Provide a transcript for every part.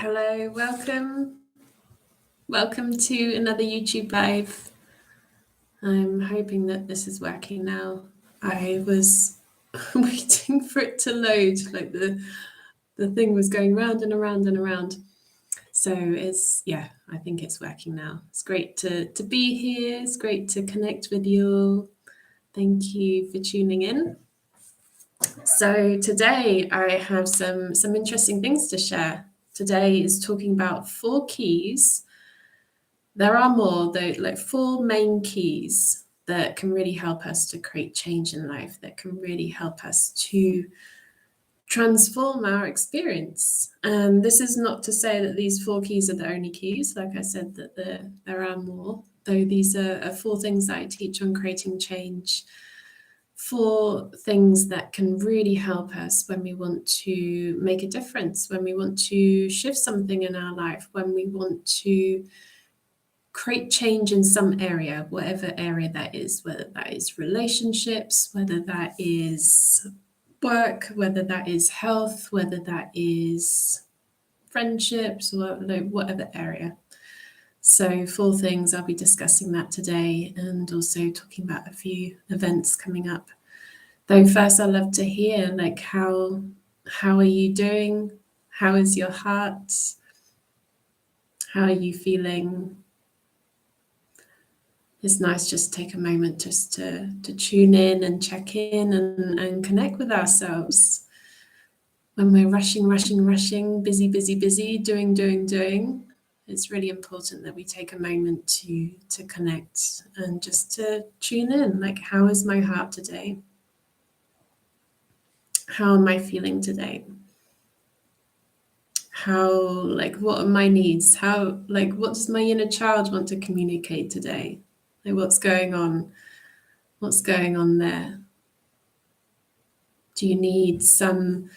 Hello, welcome to another YouTube live. I'm hoping that this is working now. I was waiting for it to load, like the thing was going round and around and around. So I think it's working now. It's great to be here. It's great to connect with you all. Thank you for tuning in. So today I have some interesting things to share. Today is talking about 4 keys. There are more, though, like 4 main keys that can really help us to create change in life, that can really help us to transform our experience. And this is not to say that these 4 keys are the only keys. Like I said, that there are more, though these are 4 things that I teach on creating change. 4 things that can really help us when we want to make a difference, when we want to shift something in our life, when we want to create change in some area, whatever area that is, whether that is relationships, whether that is work, whether that is health, whether that is friendships, or whatever area. So 4 things, I'll be discussing that today and also talking about a few events coming up. Though first I'd love to hear, like, how are you doing? How is your heart? How are you feeling? It's nice just to take a moment just to tune in and check in and connect with ourselves. When we're rushing, busy, doing, it's really important that we take a moment to connect and just to tune in. Like, how is my heart today? How am I feeling today? What are my needs? What does my inner child want to communicate today? Like, what's going on? What's going on there? Do you need something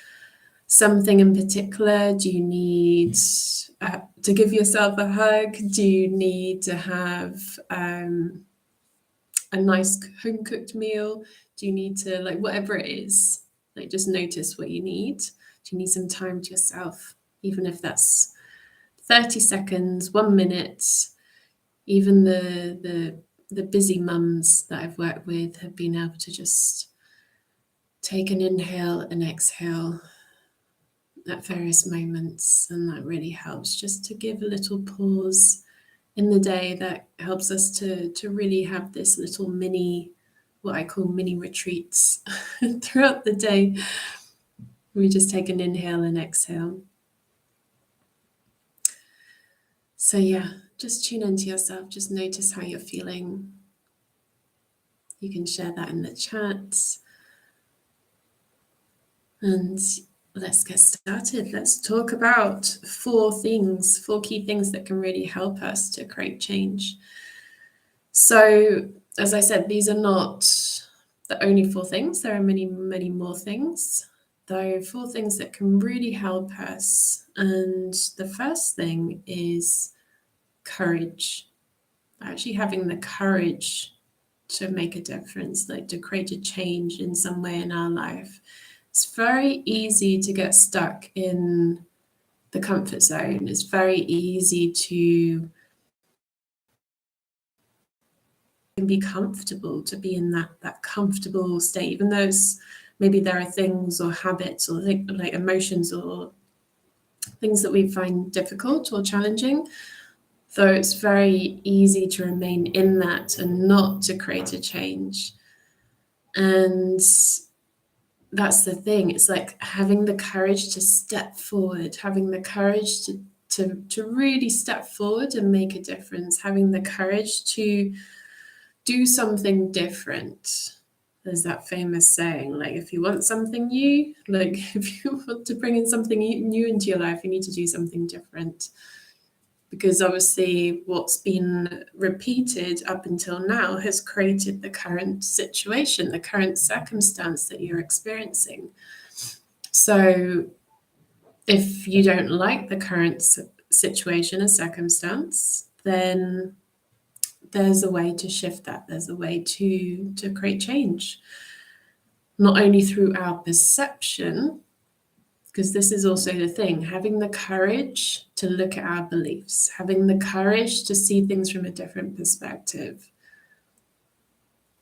in particular? Do you need to give yourself a hug? Do you need to have a nice home-cooked meal? Do you need to, whatever it is, just notice what you need. Do you need some time to yourself? Even if that's 30 seconds, 1 minute. Even the busy mums that I've worked with have been able to just take an inhale and exhale at various moments, and that really helps just to give a little pause in the day. That helps us to really have this little what I call mini retreats throughout the day. We just take an inhale and exhale. So just tune into yourself, just notice how you're feeling. You can share that in the chat. And let's get started. Let's talk about 4 key things that can really help us to create change. So, as I said, these are not the only 4 things. There are many, many more things, though 4 things that can really help us. And the first thing is courage. Actually having the courage to make a difference, to create a change in some way in our life. It's very easy to get stuck in the comfort zone. It's very easy to be comfortable, to be in that comfortable state, even though maybe there are things or habits or like emotions or things that we find difficult or challenging. Though it's very easy to remain in that and not to create a change. And that's the thing. It's like having the courage to step forward, having the courage to really step forward and make a difference, having the courage to do something different. There's that famous saying, if you want something new, if you want to bring in something new into your life, you need to do something different. Because obviously what's been repeated up until now has created the current situation, the current circumstance that you're experiencing. So if you don't like the current situation and circumstance, then there's a way to shift that. There's a way to create change, not only through our perception Because this is also the thing, having the courage to look at our beliefs, having the courage to see things from a different perspective,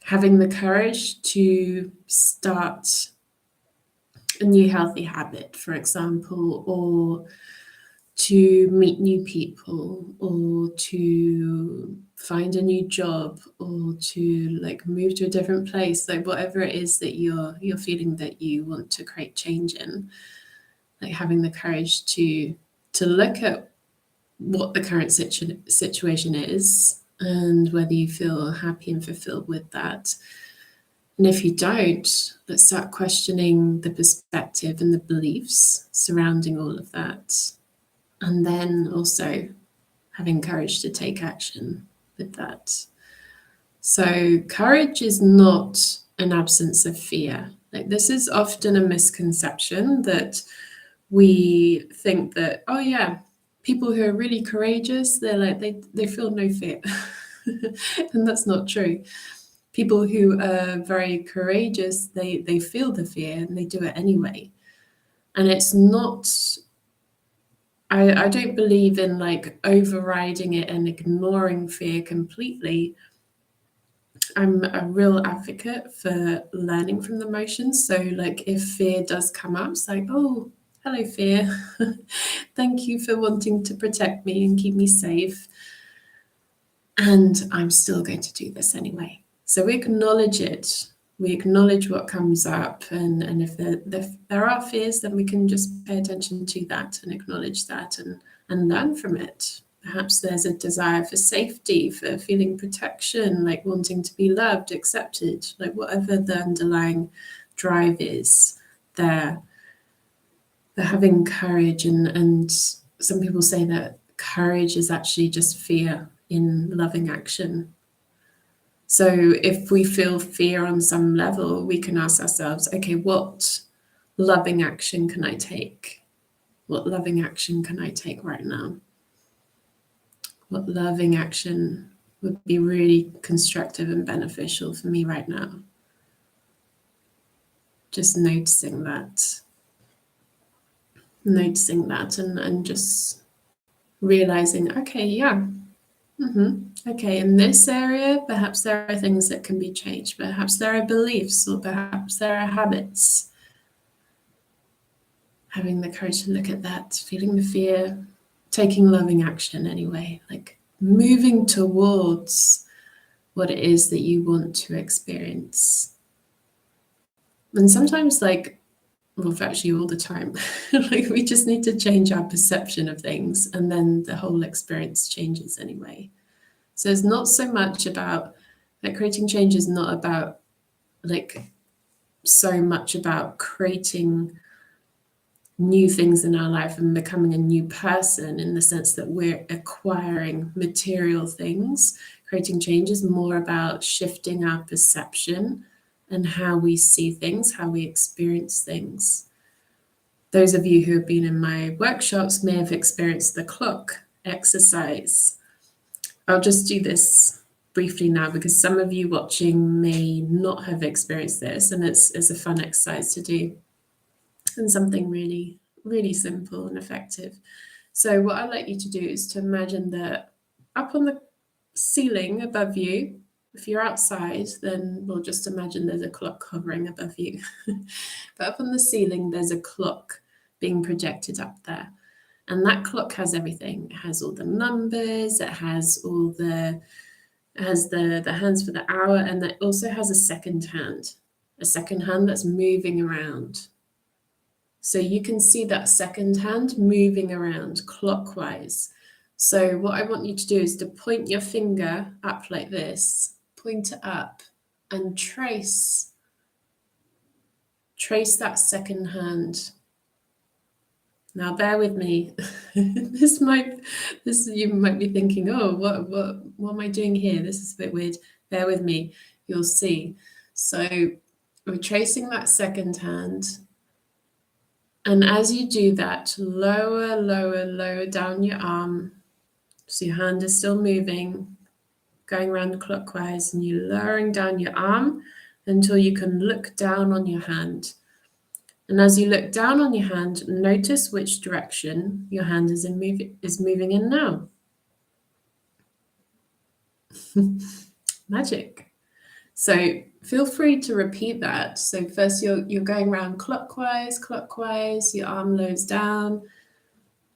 having the courage to start a new healthy habit, for example, or to meet new people, or to find a new job, or to like move to a different place, like whatever it is that you're feeling that you want to create change in, like having the courage to look at what the current situation is and whether you feel happy and fulfilled with that. And if you don't, let's start questioning the perspective and the beliefs surrounding all of that. And then also having courage to take action with that. So courage is not an absence of fear. Like, this is often a misconception that we think that, oh yeah, people who are really courageous, they're like, they feel no fear. And that's not true. People who are very courageous, they feel the fear and they do it anyway. And it's not, I don't believe in like overriding it and ignoring fear completely. I'm a real advocate for learning from the emotions. So like if fear does come up, it's like, oh, hello, fear. Thank you for wanting to protect me and keep me safe. And I'm still going to do this anyway. So we acknowledge it. We acknowledge what comes up. And if there are fears, then we can just pay attention to that and acknowledge that and learn from it. Perhaps there's a desire for safety, for feeling protection, like wanting to be loved, accepted, like whatever the underlying drive is there. They're having courage, and some people say that courage is actually just fear in loving action. So if we feel fear on some level, we can ask ourselves, okay, what loving action can I take? What loving action can I take right now? What loving action would be really constructive and beneficial for me right now? Just noticing that and just realizing, okay, yeah, okay, in this area, perhaps there are things that can be changed. Perhaps there are beliefs, or perhaps there are habits. Having the courage to look at that, feeling the fear, taking loving action anyway, like moving towards what it is that you want to experience. And sometimes, like, well, actually all the time, like we just need to change our perception of things, and then the whole experience changes anyway. So it's not so much about, like, creating change is not about like so much about creating new things in our life and becoming a new person in the sense that we're acquiring material things. Creating change is more about shifting our perception and how we see things, how we experience things. Those of you who have been in my workshops may have experienced the clock exercise. I'll just do this briefly now because some of you watching may not have experienced this, and it's a fun exercise to do and something really, really simple and effective. So what I'd like you to do is to imagine that up on the ceiling above you, if you're outside, then we'll just imagine there's a clock hovering above you. But up on the ceiling, there's a clock being projected up there. And that clock has everything. It has all the numbers, it has all the hands for the hour, and it also has a second hand that's moving around. So you can see that second hand moving around clockwise. So what I want you to do is to point your finger up like this, point it up, and trace that second hand. Now bear with me. You might be thinking, oh, what am I doing here? This is a bit weird. Bear with me, you'll see. So we're tracing that second hand. And as you do that, lower down your arm. So your hand is still moving, going around clockwise, and you're lowering down your arm until you can look down on your hand. And as you look down on your hand, notice which direction your hand is moving in now. Magic. So feel free to repeat that. So first you're going around clockwise, your arm lowers down,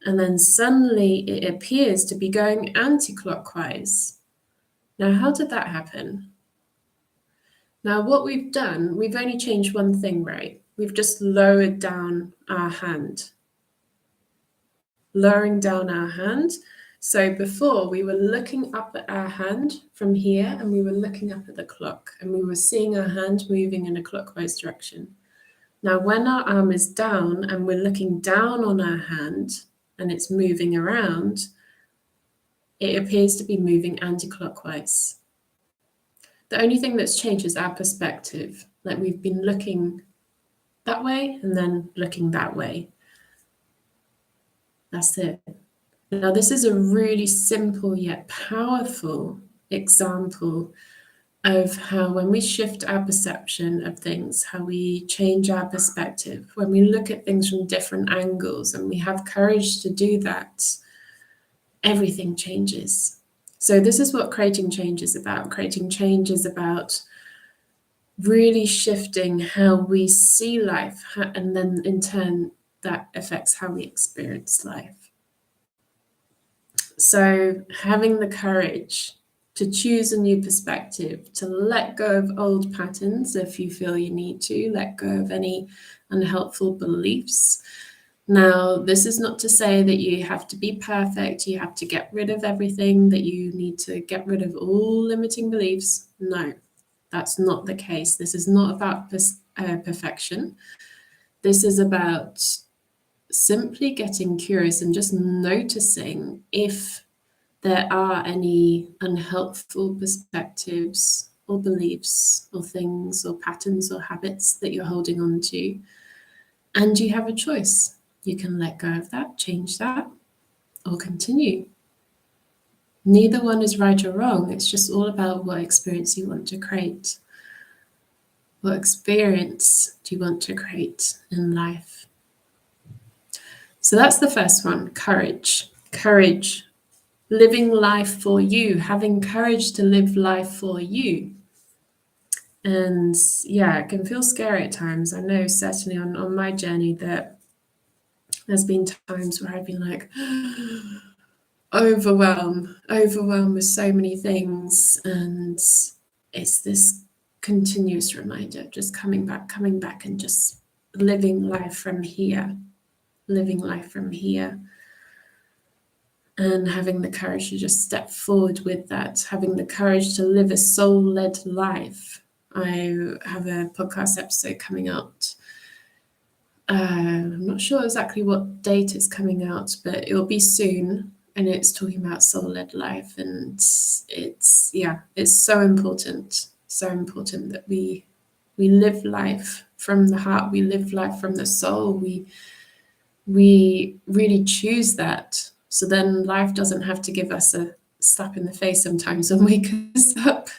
and then suddenly it appears to be going anti-clockwise. Now, how did that happen? Now, what we've done, we've only changed one thing, right? We've just lowered down our hand. Lowering down our hand. So before we were looking up at our hand from here, and we were looking up at the clock, and we were seeing our hand moving in a clockwise direction. Now, when our arm is down and we're looking down on our hand and it's moving around, it appears to be moving anti-clockwise. The only thing that's changed is our perspective. Like we've been looking that way and then looking that way. That's it. Now, this is a really simple yet powerful example of how when we shift our perception of things, how we change our perspective, when we look at things from different angles and we have courage to do that, everything changes. So this is what creating change is about. Creating change is about really shifting how we see life, and then in turn, that affects how we experience life. So having the courage to choose a new perspective, to let go of old patterns if you feel you need to, let go of any unhelpful beliefs. Now, this is not to say that you have to be perfect, you have to get rid of everything, that you need to get rid of all limiting beliefs. No, that's not the case. This is not about perfection. This is about simply getting curious and just noticing if there are any unhelpful perspectives or beliefs or things or patterns or habits that you're holding on to. And you have a choice. You can let go of that, change that, or continue. Neither one is right or wrong. It's just all about what experience you want to create. What experience do you want to create in life? So that's the first one, courage. Courage. Living life for you, having courage to live life for you. And yeah, it can feel scary at times. I know certainly on my journey that there's been times where I've been like overwhelmed with so many things. And it's this continuous reminder of just coming back and just living life from here. And having the courage to just step forward with that, having the courage to live a soul-led life. I have a podcast episode coming out. I'm not sure exactly what date it's coming out, but it will be soon. And it's talking about soul-led life. And it's so important. So important that we live life from the heart. We live life from the soul. We really choose that. So then life doesn't have to give us a slap in the face sometimes and wake us up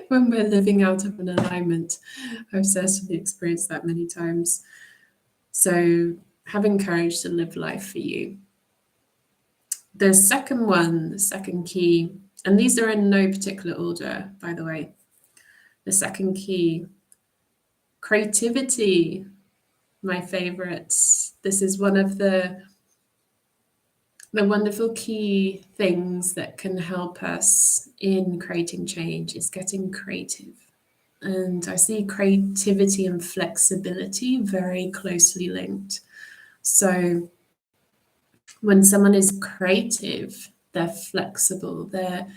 when we're living out of an alignment. I've certainly experienced that many times. So having courage to live life for you. The second key, and these are in no particular order, by the way. The second key, creativity, my favorites. This is one of the wonderful key things that can help us in creating change is getting creative. And I see creativity and flexibility very closely linked. So when someone is creative, they're flexible, they're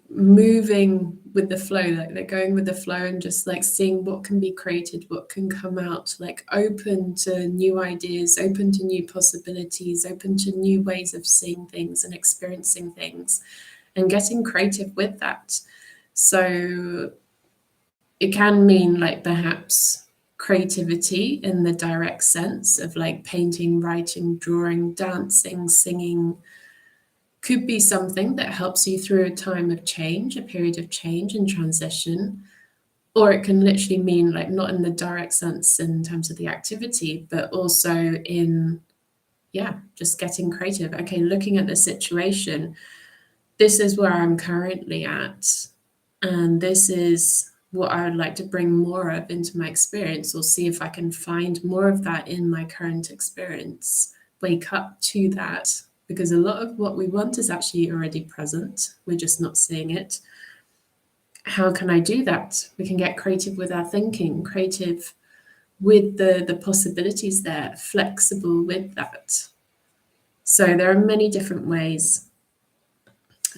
moving with the flow, like they're going with the flow and just like seeing what can be created, what can come out, like open to new ideas, open to new possibilities, open to new ways of seeing things and experiencing things, and getting creative with that. So it can mean like perhaps creativity in the direct sense of like painting, writing, drawing, dancing, singing. Could be something that helps you through a time of change, a period of change and transition. or it can literally mean like not in the direct sense in terms of the activity, but also in, yeah, just getting creative. Okay, looking at the situation, this is where I'm currently at, and this is what I would like to bring more of into my experience, or see if I can find more of that in my current experience. Wake up to that, because a lot of what we want is actually already present. We're just not seeing it. How can I do that? We can get creative with our thinking, creative with the possibilities there, flexible with that. So there are many different ways.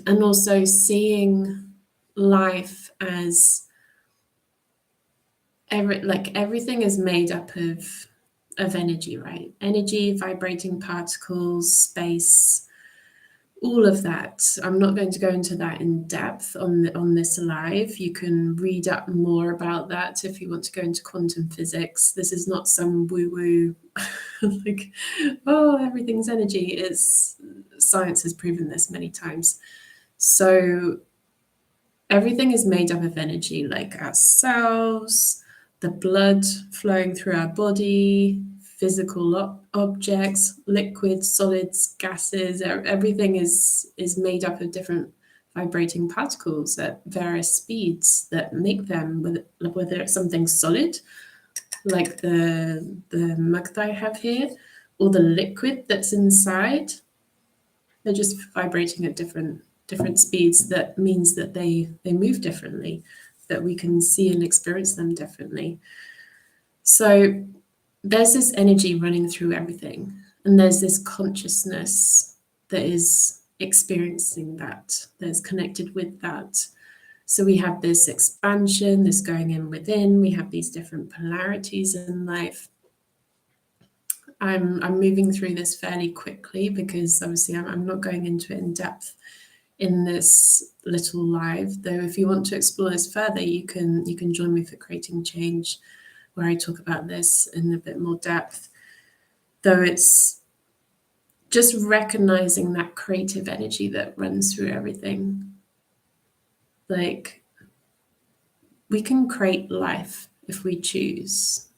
And also seeing life as everything is made up of energy, right? Energy, vibrating particles, space, all of that. I'm not going to go into that in depth on this live. You can read up more about that if you want to go into quantum physics. This is not some woo-woo like, oh, everything's energy. It's science has proven this many times. So everything is made up of energy, like our cells, the blood flowing through our body, physical objects, liquids, solids, gases. Everything is made up of different vibrating particles at various speeds that make them, whether it's something solid, like the mug that I have here, or the liquid that's inside. They're just vibrating at different speeds. That means that they move differently, that we can see and experience them differently. So there's this energy running through everything, and there's this consciousness that is experiencing that is connected with that. So we have this expansion, this going in within. We have these different polarities in life. I'm moving through this fairly quickly because obviously I'm not going into it in depth in this little live. Though if you want to explore this further, you can join me for Creating Change, where I talk about this in a bit more depth. Though it's just recognizing that creative energy that runs through everything. Like, we can create life if we choose.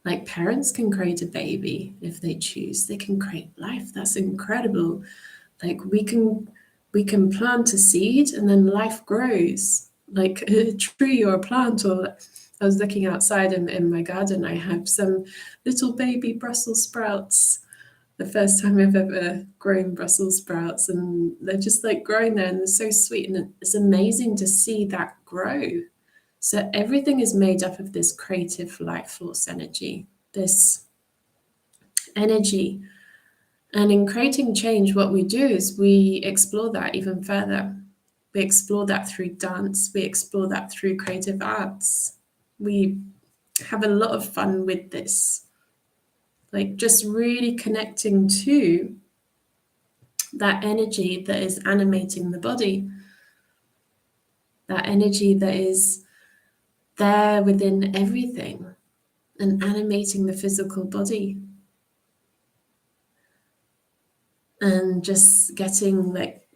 Like, parents can create a baby if they choose. They can create life. That's incredible. Like, we can plant a seed and then life grows, like a tree or a plant. Or I was looking outside in my garden. I have some little baby Brussels sprouts. The first time I've ever grown Brussels sprouts, and they're just like growing there, and they're so sweet, and it's amazing to see that grow. So everything is made up of this creative life force energy, this energy. And in Creating Change, what we do is we explore that even further. We explore that through dance, we explore that through creative arts. We have a lot of fun with this, like just really connecting to that energy that is animating the body, that energy that is there within everything and animating the physical body. And just getting like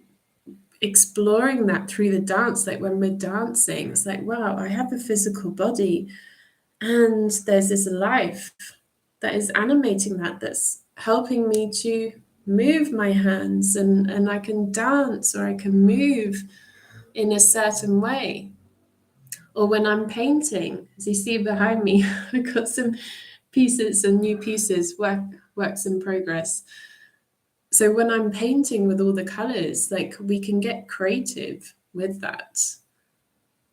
exploring that through the dance. Like when we're dancing, it's like, wow, I have a physical body, and there's this life that is animating that, that's helping me to move my hands, and I can dance, or I can move in a certain way. Or when I'm painting, as you see behind me, I've got some pieces and new pieces, works in progress. So when I'm painting with all the colors, like we can get creative with that.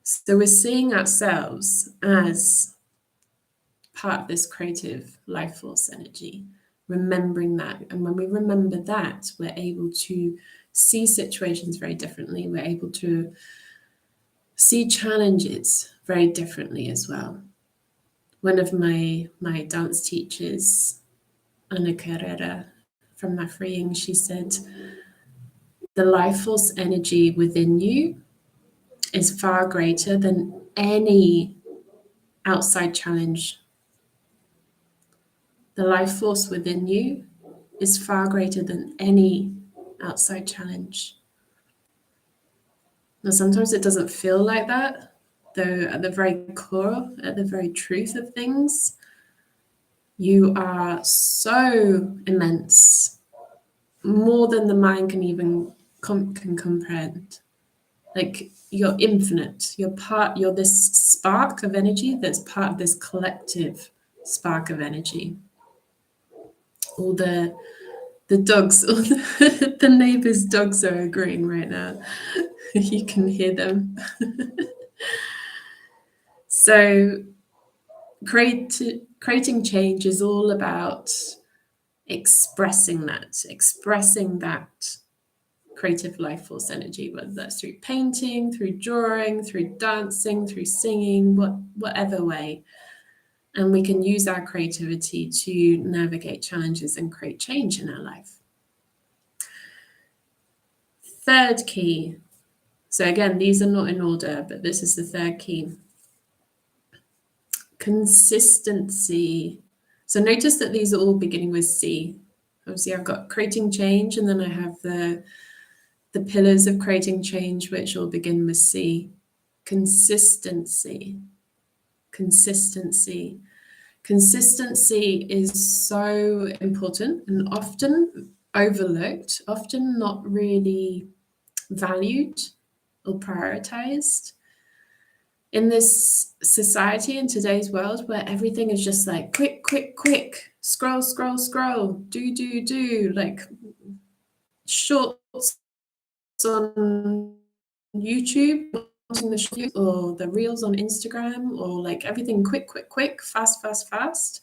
So we're seeing ourselves as part of this creative life force energy, remembering that. And when we remember that, we're able to see situations very differently. We're able to see challenges very differently as well. One of my dance teachers, Ana Carrera from My Freeing, she said, the life force energy within you is far greater than any outside challenge. The life force within you is far greater than any outside challenge. Now, sometimes it doesn't feel like that, though at the very core, at the very truth of things, you are so immense, more than the mind can even can comprehend. Like, you're infinite. You're this spark of energy that's part of this collective spark of energy. All the dogs, all the neighbors' dogs are agreeing right now. You can hear them. So creating change is all about expressing that creative life force energy, whether that's through painting, through drawing, through dancing, through singing, whatever way. And we can use our creativity to navigate challenges and create change in our life. Third key. So again, these are not in order, but this is the third key. Consistency. So notice that these are all beginning with C. Obviously, I've got creating change, and then I have the pillars of creating change, which all begin with C. Consistency. Consistency. Consistency is so important and often overlooked, often not really valued or prioritized. In this society, in today's world, where everything is just like quick, quick, quick, scroll, scroll, scroll, do, like shorts on YouTube, watching the shorts, or the reels on Instagram, or like everything quick, quick, quick, fast, fast, fast.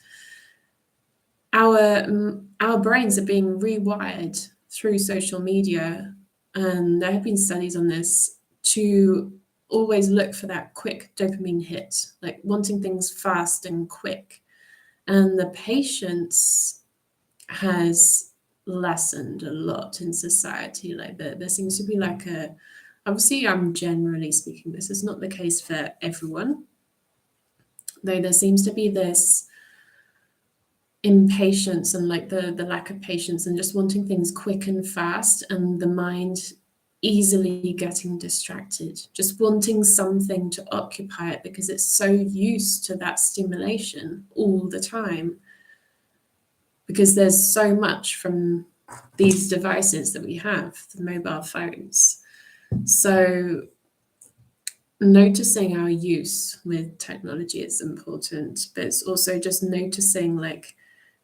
Our brains are being rewired through social media, and there have been studies on this, to always look for that quick dopamine hit, like wanting things fast and quick. And the patience has lessened a lot in society. Like there seems to be like obviously, I'm generally speaking, this is not the case for everyone, though there seems to be this impatience and like the lack of patience and just wanting things quick and fast, and the mind easily getting distracted, just wanting something to occupy it because it's so used to that stimulation all the time, because there's so much from these devices that we have, the mobile phones. So noticing our use with technology is important, but it's also just noticing, like,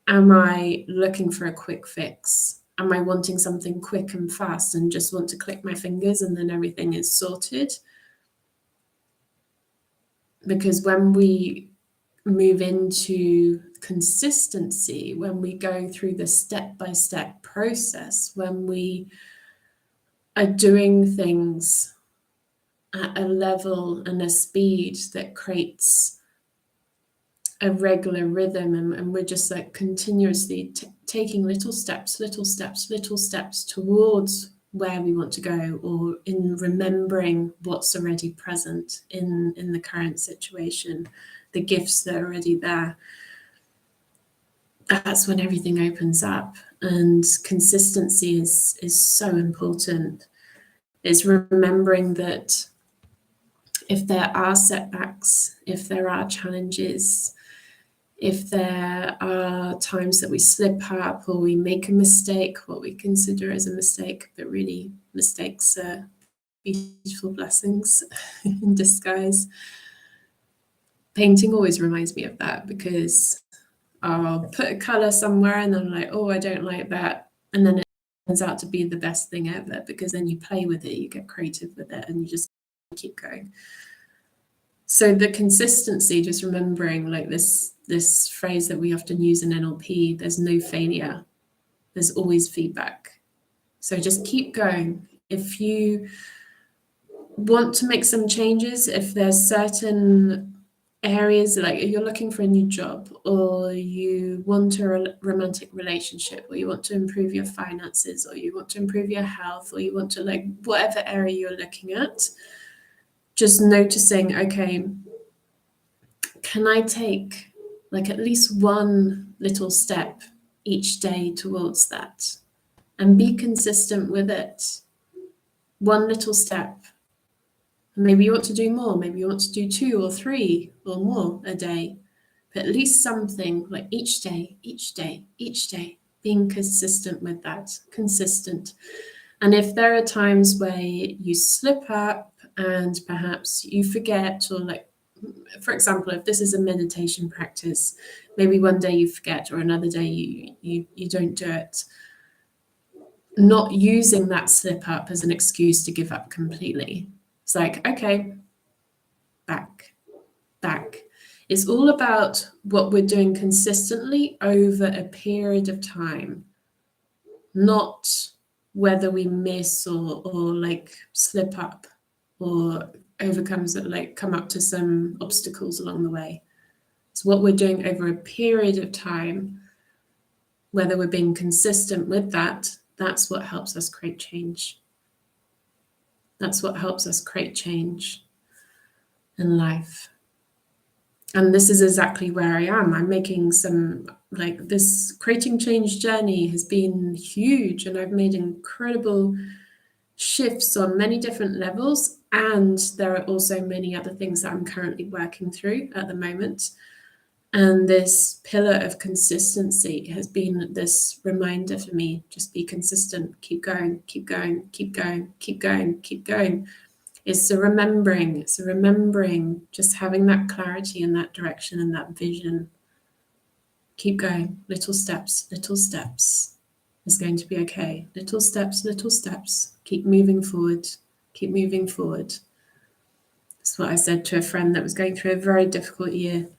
am I looking for a quick fix? Am I wanting something quick and fast and just want to click my fingers and then everything is sorted? Because when we move into consistency, when we go through the step-by-step process, when we are doing things at a level and a speed that creates a regular rhythm, and we're just like continuously taking little steps towards where we want to go, or in remembering what's already present in the current situation, the gifts that are already there, that's when everything opens up. And consistency is so important. It's remembering that if there are setbacks, if there are challenges, if there are times that we slip up or we make a mistake, what we consider as a mistake, but really mistakes are beautiful blessings in disguise. Painting always reminds me of that, because I'll put a color somewhere and then I'm like, oh, I don't like that. And then it turns out to be the best thing ever, because then you play with it, you get creative with it, and you just keep going. So the consistency, just remembering, like, this phrase that we often use in NLP, there's no failure, there's always feedback. So just keep going. If you want to make some changes, if there's certain areas, like you're looking for a new job, or you want a romantic relationship, or you want to improve your finances, or you want to improve your health, or you want to, like, whatever area you're looking at, just noticing, okay, can I take like at least one little step each day towards that, and be consistent with it? One little step Maybe you want to do more. Maybe you want to do 2 or 3 or more a day. But at least something like each day, being consistent with that, consistent. And if there are times where you slip up and perhaps you forget, or like, for example, if this is a meditation practice, maybe one day you forget or another day you don't do it. Not using that slip up as an excuse to give up completely. It's like, okay, back. It's all about what we're doing consistently over a period of time, not whether we miss or like slip up or come up to some obstacles along the way. It's what we're doing over a period of time, whether we're being consistent with that. That's what helps us create change. That's what helps us create change in life. And this is exactly where I am. I'm making some, like, this creating change journey has been huge, and I've made incredible shifts on many different levels. And there are also many other things that I'm currently working through at the moment. And this pillar of consistency has been this reminder for me: just be consistent, keep going, keep going, keep going, keep going, keep going. It's a remembering, just having that clarity and that direction and that vision. Keep going, little steps, it's going to be okay. Little steps, keep moving forward, keep moving forward. That's what I said to a friend that was going through a very difficult year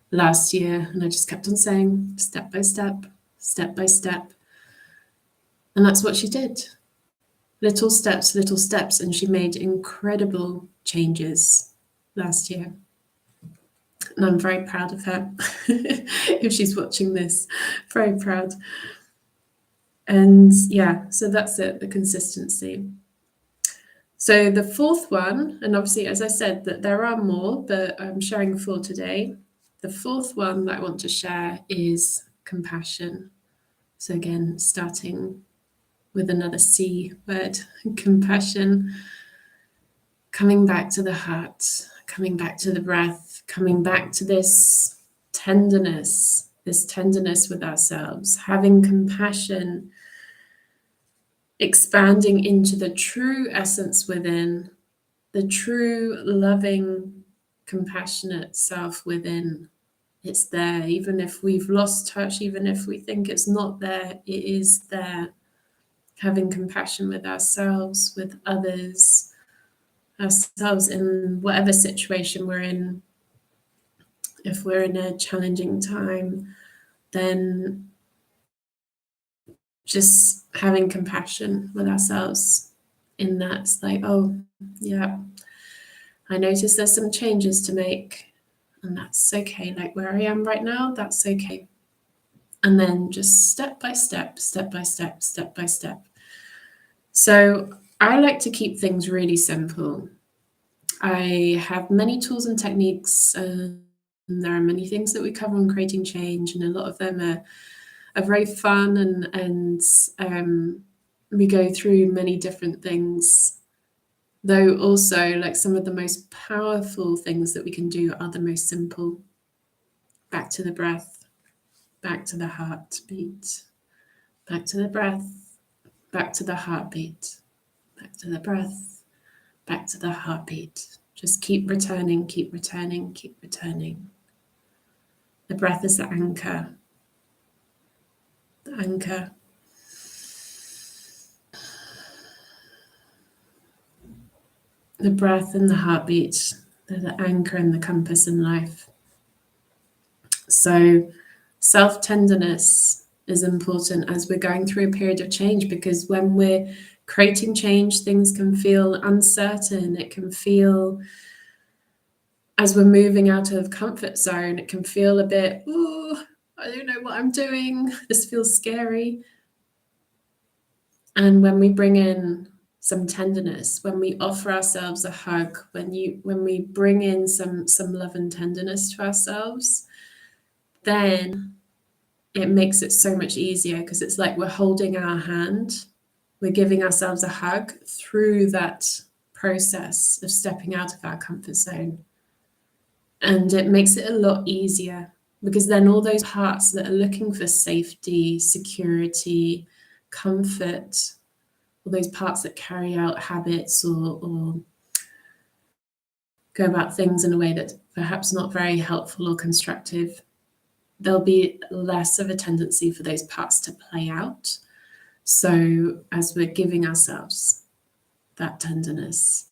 last year, and I just kept on saying, step by step, step by step. And that's what she did. Little steps, and she made incredible changes last year. And I'm very proud of her. If she's watching this, very proud. And yeah, so that's it, the consistency. So the fourth one, and obviously, as I said, that there are more, but I'm sharing 4 today. The fourth one that I want to share is compassion. So again, starting with another C word, compassion. Coming back to the heart, coming back to the breath, coming back to this tenderness with ourselves, having compassion, expanding into the true essence within, the true loving, compassionate self within. It's there, even if we've lost touch, even if we think it's not there, it is there. Having compassion with ourselves, with others, ourselves in whatever situation we're in. If we're in a challenging time, then just having compassion with ourselves in that. It's like, oh, yeah, I notice there's some changes to make, and that's okay. Like where I am right now, that's okay. And then just step by step. So I like to keep things really simple. I have many tools and techniques, and there are many things that we cover on creating change, and a lot of them are very fun, and we go through many different things. Though also, like, some of the most powerful things that we can do are the most simple. Back to the breath, back to the heartbeat, back to the breath, back to the heartbeat, back to the breath, back to the heartbeat. Just keep returning, keep returning, keep returning. The breath is the anchor. The anchor. The breath and the heartbeat, they're the anchor and the compass in life. So self-tenderness is important as we're going through a period of change, because when we're creating change, things can feel uncertain. It can feel, as we're moving out of comfort zone, it can feel a bit, ooh, I don't know what I'm doing. This feels scary. And when we bring in some tenderness, when we offer ourselves a hug, when we bring in some love and tenderness to ourselves, then it makes it so much easier, because it's like we're holding our hand, we're giving ourselves a hug through that process of stepping out of our comfort zone. And it makes it a lot easier, because then all those parts that are looking for safety, security, comfort, all those parts that carry out habits or go about things in a way that's perhaps not very helpful or constructive, there'll be less of a tendency for those parts to play out. So as we're giving ourselves that tenderness.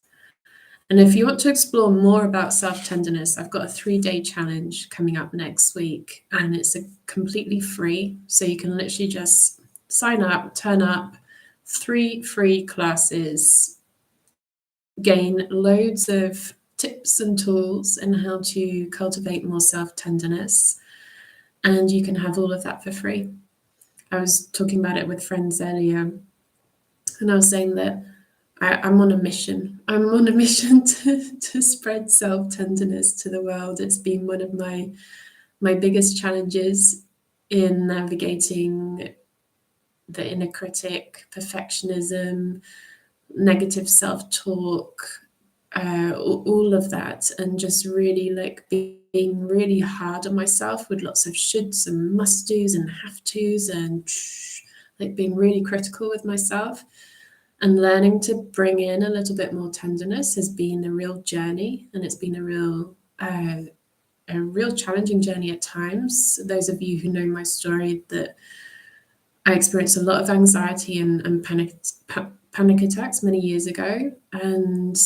And if you want to explore more about self-tenderness, I've got a 3-day challenge coming up next week, and it's completely free. So you can literally just sign up, turn up, 3 free classes, gain loads of tips and tools in how to cultivate more self-tenderness. And you can have all of that for free. I was talking about it with friends earlier, and I was saying that I'm on a mission. I'm on a mission to spread self-tenderness to the world. It's been one of my biggest challenges in navigating the inner critic, perfectionism, negative self-talk, all of that, and just really like being really hard on myself with lots of shoulds and must-dos and have-tos, and like being really critical with myself. And learning to bring in a little bit more tenderness has been a real journey, and it's been a real challenging journey at times. Those of you who know my story, that I experienced a lot of anxiety and panic attacks many years ago, and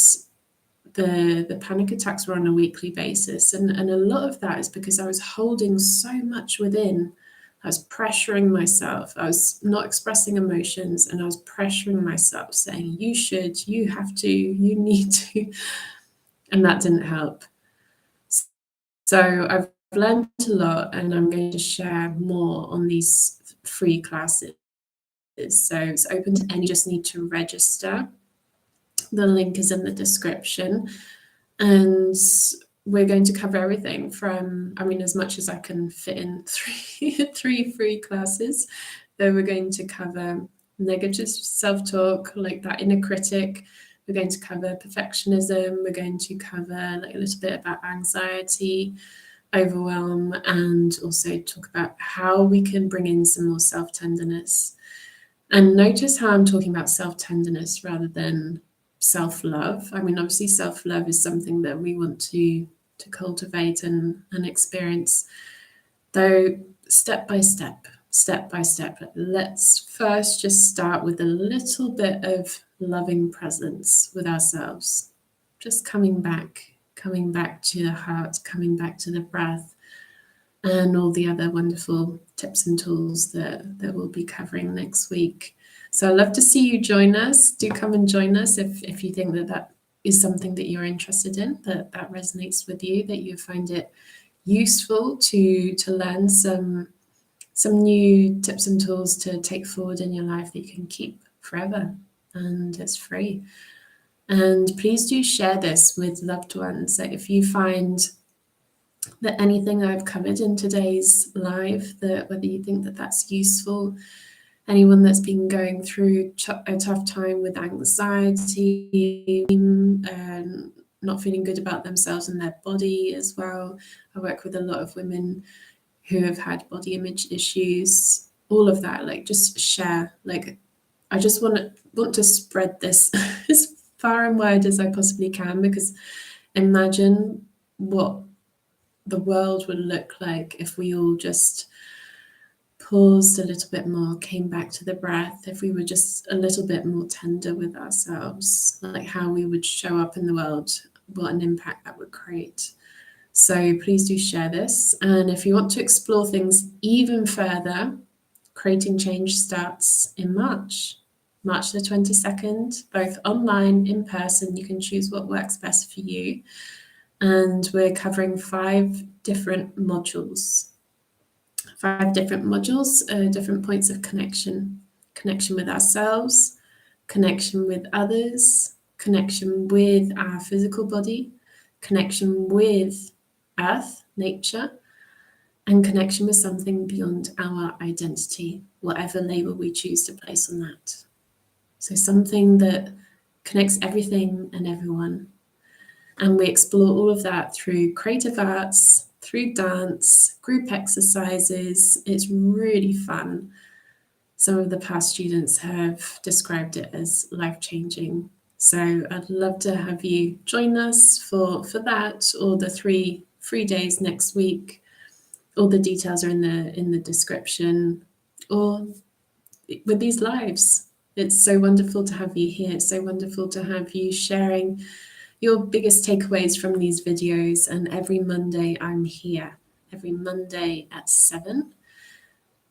the panic attacks were on a weekly basis, and a lot of that is because I was holding so much within. I was pressuring myself. I was not expressing emotions, and I was pressuring myself, saying, you should, you have to, you need to. And that didn't help. So I've learned a lot, and I'm going to share more on these free classes. So it's open to any, you just need to register. The link is in the description. And we're going to cover everything from, I mean, as much as I can fit in three free classes. Then we're going to cover negative self-talk, like that inner critic. We're going to cover perfectionism. We're going to cover like a little bit about anxiety, overwhelm, and also talk about how we can bring in some more self-tenderness. And notice how I'm talking about self-tenderness rather than self-love. I mean, obviously self-love is something that we want to cultivate and experience, though step by step. Let's first just start with a little bit of loving presence with ourselves, just coming back to the heart, coming back to the breath, and all the other wonderful tips and tools that we'll be covering next week. So I'd love to see you join us. Do come and join us if you think that is something that you're interested in, that resonates with you, that you find it useful to learn some new tips and tools to take forward in your life that you can keep forever, and it's free. And please do share this with loved ones. So if you find that anything I've covered in today's live, that whether you think that that's useful, anyone that's been going through a tough time with anxiety, not feeling good about themselves and their body as well. I work with a lot of women who have had body image issues, all of that, like just share. Like I just want to spread this as far and wide as I possibly can, because imagine what the world would look like if we all just paused a little bit more, came back to the breath, if we were just a little bit more tender with ourselves, like how we would show up in the world, what an impact that would create. So please do share this. And if you want to explore things even further, Creating Change starts in March the 22nd, both online, in person. You can choose what works best for you. And we're covering 5 different modules. 5 different modules, different points of connection with ourselves, connection with others, connection with our physical body, connection with earth, nature, and connection with something beyond our identity, whatever label we choose to place on that. So something that connects everything and everyone. And we explore all of that through creative arts, through dance, group exercises. It's really fun. Some of the past students have described it as life-changing. So I'd love to have you join us for that, or the 3 free days next week. All the details are in the description, or with these lives. It's so wonderful to have you here. It's so wonderful to have you sharing your biggest takeaways from these videos. And every Monday I'm here, every Monday at 7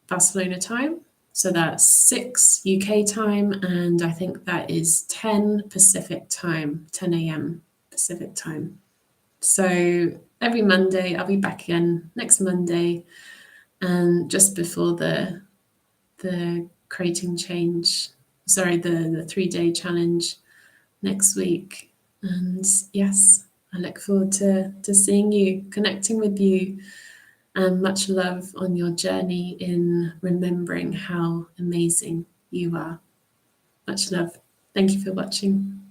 Barcelona time. So that's 6 UK time, and I think that is 10 Pacific time, 10 a.m. Pacific time. So every Monday, I'll be back again next Monday, and just before the creating change, sorry, the 3-day challenge next week. And yes, I look forward to seeing you, connecting with you, and much love on your journey in remembering how amazing you are. Much love. Thank you for watching.